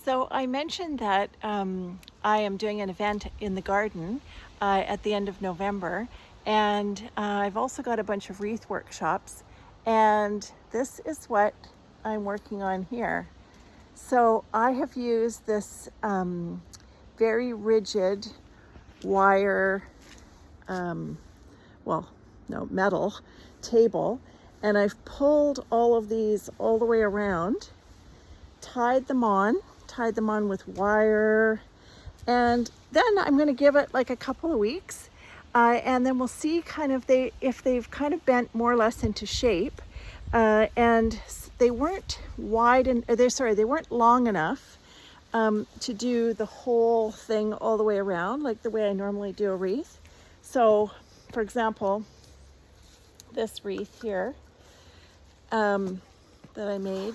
So I mentioned that I am doing an event in the garden at the end of November, and I've also got a bunch of wreath workshops, and this is what I'm working on here. So I have used this very rigid wire, well, no, metal table, and I've pulled all of these all the way around, tied them on with wire, and then I'm going to give it like a couple of weeks, and then we'll see kind of if they've kind of bent more or less into shape, and they weren't they weren't long enough to do the whole thing all the way around like the way I normally do a wreath. So for example, this wreath here that I made,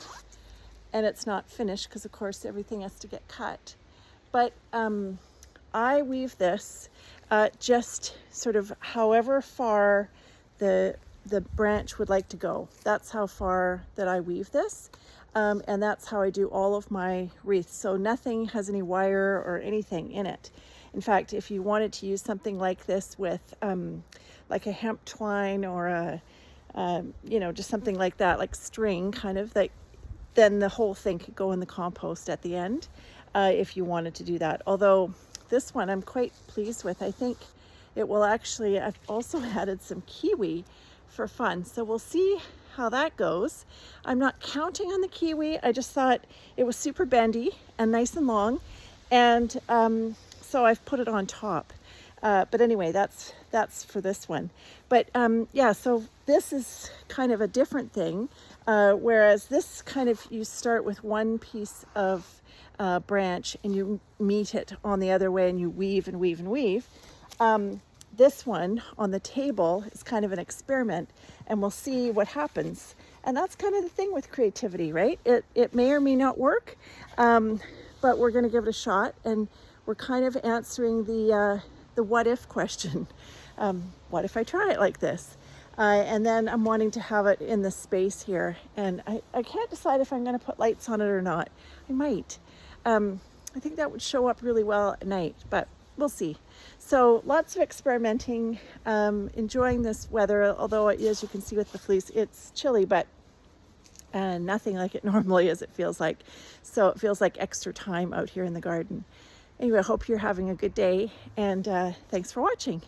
and it's not finished because of course everything has to get cut, but I weave this just sort of however far the branch would like to go. That's how far that I weave this, and that's how I do all of my wreaths. So nothing has any wire or anything in it. In fact, if you wanted to use something like this with like a hemp twine or a just something like that, like string kind of, like, then the whole thing could go in the compost at the end if you wanted to do that. Although this one I'm quite pleased with. I think it will actually, I've also added some kiwi for fun. So we'll see how that goes. I'm not counting on the kiwi. I just thought it was super bendy and nice and long. And so I've put it on top. But anyway, that's for this one. But yeah, so this is kind of a different thing. Whereas this kind of, you start with one piece of branch and you meet it on the other way and you weave and weave and weave. This one on the table is kind of an experiment, and we'll see what happens. And that's kind of the thing with creativity, right? It may or may not work, but we're going to give it a shot, and we're kind of answering the what if question. What if I try it like this? And then I'm wanting to have it in the space here, and I can't decide if I'm going to put lights on it or not. I might. I think that would show up really well at night, but we'll see. So lots of experimenting, enjoying this weather, although as you can see with the fleece, it's chilly, but nothing like it normally is, it feels like. So it feels like extra time out here in the garden. Anyway, I hope you're having a good day, and thanks for watching.